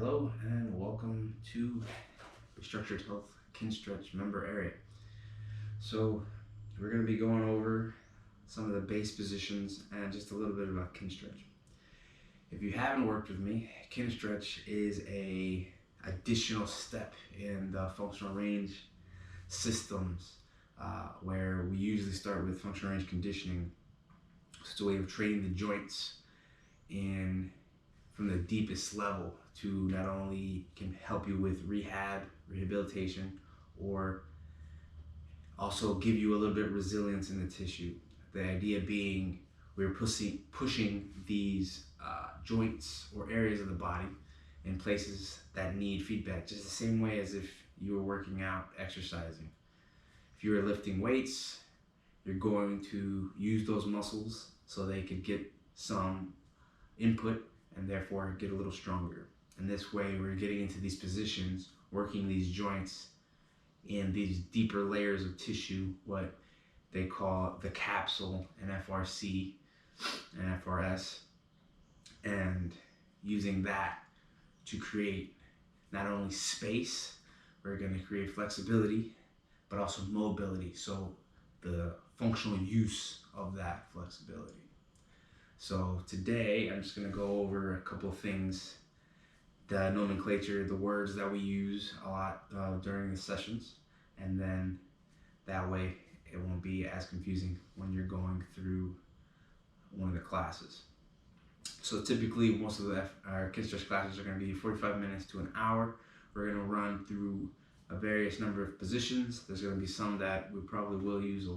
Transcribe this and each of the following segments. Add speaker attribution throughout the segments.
Speaker 1: Hello and welcome to Restructured Health Kinstretch member area. So we're going to be going over some of the base positions and just a little bit about Kinstretch. If you haven't worked with me, Kinstretch is a additional step in the functional range systems where we usually start with functional range conditioning. So it's a way of training the joints in from the deepest level to not only can help you with rehabilitation, or also give you a little bit of resilience in the tissue. The idea being we're pushing these joints or areas of the body in places that need feedback, just the same way as if you were working out, exercising. If you were lifting weights, you're going to use those muscles so they could get some input and therefore get a little stronger. And this way we're getting into these positions, working these joints in these deeper layers of tissue, what they call the capsule and FRC and FRS, and using that to create not only space, we're going to create flexibility, but also mobility, so the functional use of that flexibility. So today I'm just going to go over a couple of things, the nomenclature, the words that we use a lot during the sessions, and then that way it won't be as confusing when you're going through one of the classes. So typically most of our Kinstretch classes are going to be 45 minutes to an hour. We're going to run through a various number of positions. There's going to be some that we probably will use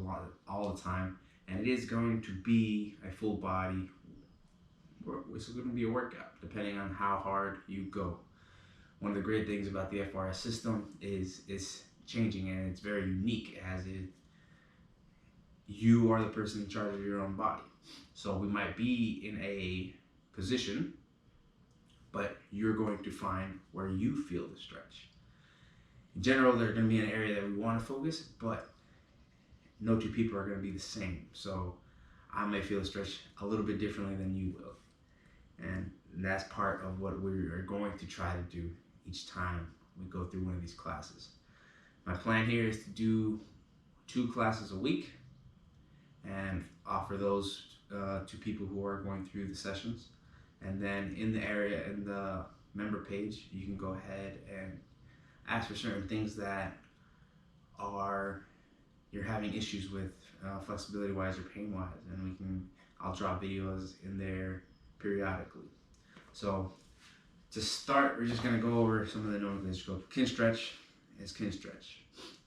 Speaker 1: all the time, and it is going to be a full body. It's going to be a workout depending on how hard you go. One of the great things about the FRS system is it's changing, and it's very unique, as you are the person in charge of your own body. So we might be in a position, but you're going to find where you feel the stretch. In general, there's going to be an area that we want to focus, but no two people are going to be the same. So I may feel the stretch a little bit differently than you will. And that's part of what we are going to try to do each time we go through one of these classes. My plan here is to do 2 classes a week and offer those to people who are going through the sessions. And then in the area, in the member page, you can go ahead and ask for certain things that you're having issues with flexibility wise or pain wise, and I'll drop videos in there periodically. So to start, we're just going to go over some of the nomenclature. Kinstretch is Kinstretch.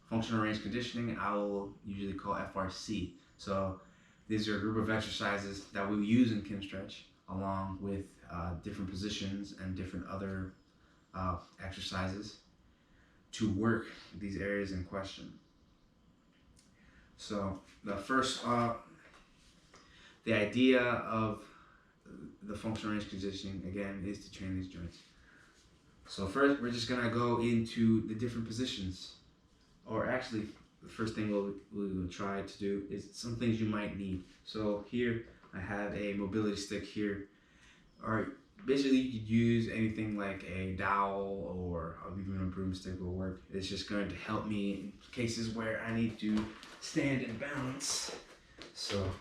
Speaker 1: Functional range conditioning, I will usually call FRC. So these are a group of exercises that we use in Kinstretch, along with different positions and different other exercises to work these areas in question. So the first, the idea of the functional range conditioning, again, is to train these joints. So first, we're just gonna go into the different positions, or actually, the first thing we'll try to do is some things you might need. So here, I have a mobility stick here, or basically you could use anything like a dowel or even a broomstick will work. It's just going to help me in cases where I need to stand and balance. So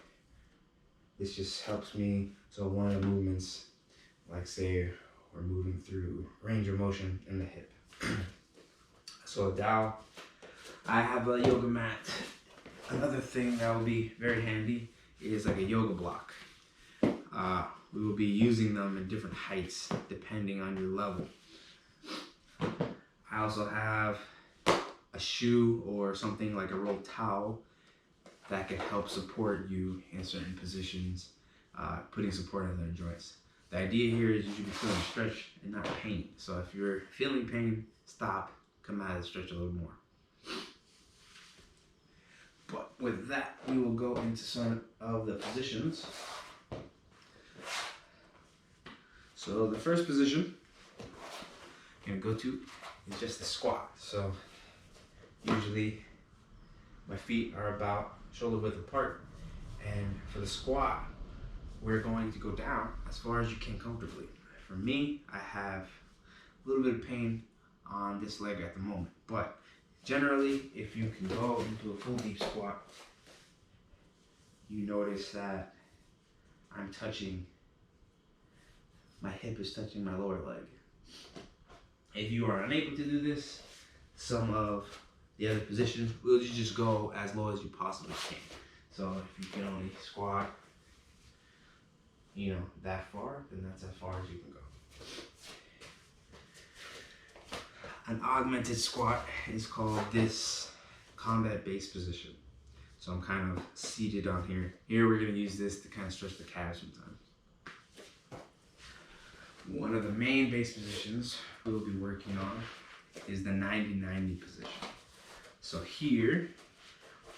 Speaker 1: this just helps me. So one of the movements, like say we're moving through range of motion in the hip. So a dowel. I have a yoga mat. Another thing that will be very handy is like a yoga block. We will be using them in different heights depending on your level. I also have a shoe or something like a rolled towel that can help support you in certain positions, putting support on their joints. The idea here is you should be feeling stretch and not pain. So if you're feeling pain, stop, come out of the stretch a little more. But with that, we will go into some of the positions. So the first position I'm gonna go to is just the squat. So usually my feet are about shoulder width apart, and for the squat, we're going to go down as far as you can comfortably. For me, I have little bit of pain on this leg at the moment. But generally, if you can go into a full deep squat, you notice that I'm touching, my hip is touching my lower leg. If you are unable to do this, some of the other positions, will you just go as low as you possibly can. So if you can only squat, that far, then that's as far as you can go. An augmented squat is called this combat base position. So I'm kind of seated on here. Here we're going to use this to kind of stretch the calves sometimes. One of the main base positions we'll be working on is the 90-90 position. So here,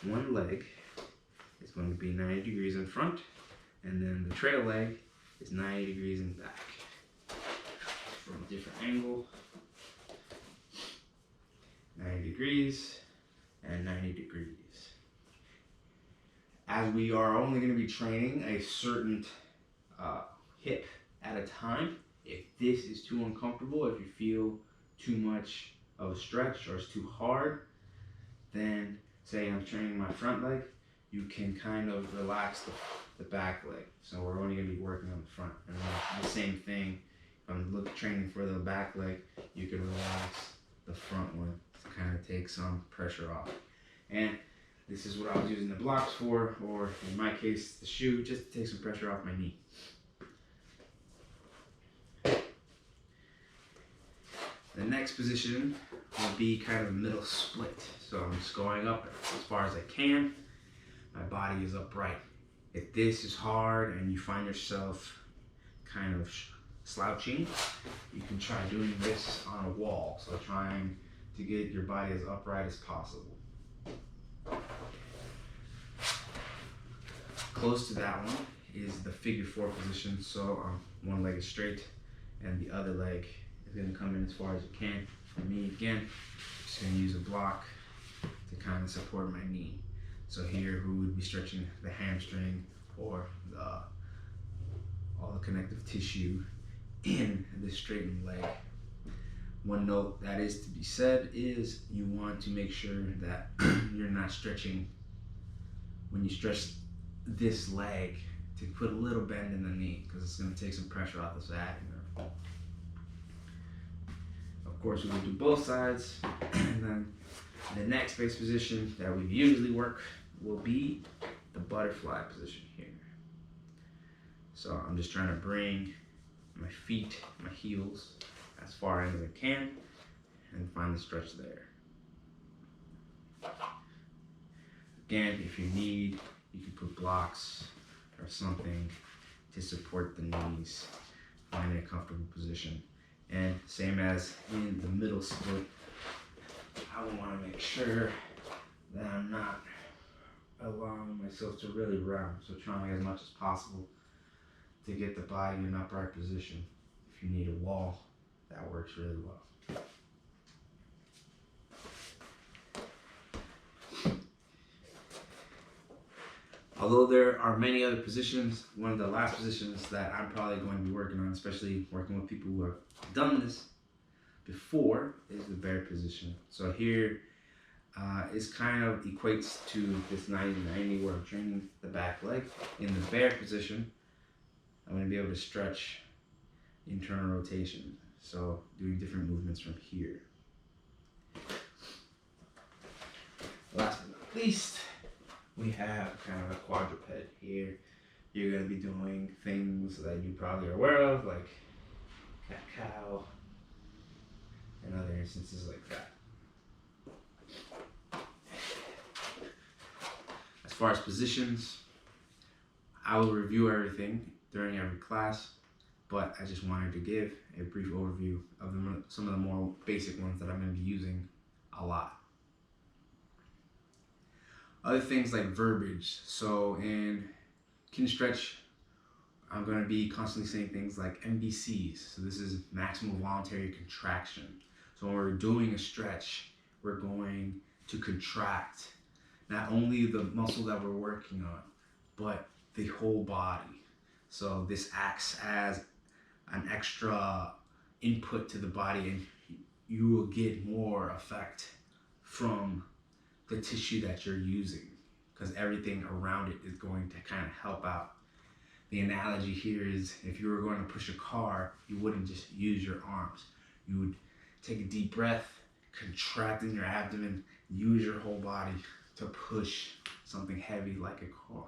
Speaker 1: one leg is going to be 90 degrees in front, and then the trail leg is 90 degrees in back. From a different angle, 90 degrees and 90 degrees. As we are only going to be training a certain hip at a time, if this is too uncomfortable, if you feel too much of a stretch or it's too hard, then say I'm training my front leg, you can kind of relax the back leg. So we're only going to be working on the front. And then the same thing, if I'm training for the back leg, you can relax the front one to kind of take some pressure off. And this is what I was using the blocks for, or in my case, the shoe, just to take some pressure off my knee. The next position will be kind of a middle split. So I'm just going up as far as I can. My body is upright. If this is hard and you find yourself kind of slouching, you can try doing this on a wall. So trying to get your body as upright as possible. Close to that one is the figure 4 position. So one leg is straight and the other leg is going to come in as far as you can. For me, again, I'm just going to use a block to kind of support my knee. So here we would be stretching the hamstring or all the connective tissue in the straightened leg. One note that is to be said is you want to make sure that you're not stretching, when you stretch this leg, to put a little bend in the knee, because it's going to take some pressure off the sciatic nerve. Of course, we will do both sides, and then the next base position that we usually work will be the butterfly position here. So I'm just trying to bring my feet, my heels, as far in as I can, and find the stretch there. Again, if you need, you can put blocks or something to support the knees, find a comfortable position. And same as in the middle split, I want to make sure that I'm not allowing myself to really round. So trying as much as possible to get the body in an upright position. If you need a wall, that works really well. Although there are many other positions, one of the last positions that I'm probably going to be working on, especially working with people who have done this before, is the bear position. So here is kind of equates to this 90-90 where I'm training the back leg. In the bear position, I'm going to be able to stretch internal rotation. So doing different movements from here. Last but not least, we have kind of a quadruped here. You're going to be doing things that you probably are aware of, like cat-cow and other instances like that. As far as positions, I will review everything during every class, but I just wanted to give a brief overview of some of the more basic ones that I'm going to be using a lot. Other things like verbiage. So in Kinstretch, I'm going to be constantly saying things like MVCs. So this is maximal voluntary contraction. So when we're doing a stretch, we're going to contract not only the muscle that we're working on, but the whole body. So this acts as an extra input to the body, and you will get more effect from the tissue that you're using, because everything around it is going to kind of help out. The analogy here is, if you were going to push a car, you wouldn't just use your arms. You would take a deep breath, contract in your abdomen, use your whole body to push something heavy like a car.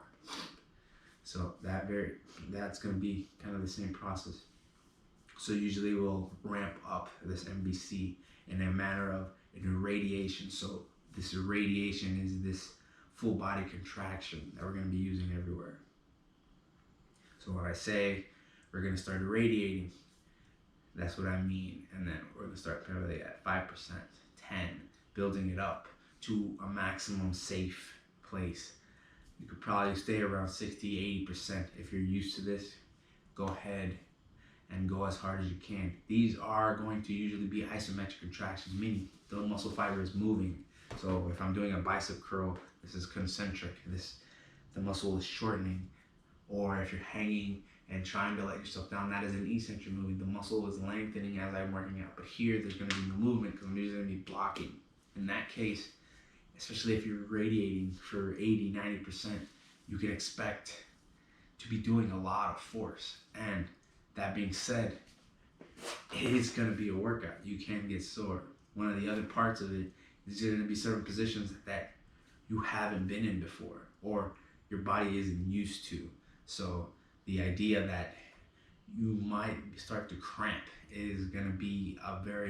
Speaker 1: So that's going to be kind of the same process. So usually we'll ramp up this MBC in a manner of an irradiation. So this irradiation is this full body contraction that we're going to be using everywhere. So when I say we're going to start irradiating, that's what I mean. And then we're going to start probably at 5%, 10, building it up to a maximum safe place. You could probably stay around 60, 80%. If you're used to this, go ahead and go as hard as you can. These are going to usually be isometric contractions, meaning the muscle fiber is moving. So if I'm doing a bicep curl, this is concentric. The muscle is shortening. Or if you're hanging and trying to let yourself down, that is an eccentric movement. The muscle is lengthening as I'm working out. But here, there's going to be no movement because I'm usually going to be blocking. In that case, especially if you're radiating for 80, 90%, you can expect to be doing a lot of force. And that being said, it is going to be a workout. You can get sore. One of the other parts of it is going to be certain positions that you haven't been in before or your body isn't used to. So the idea that you might start to cramp is going to be a very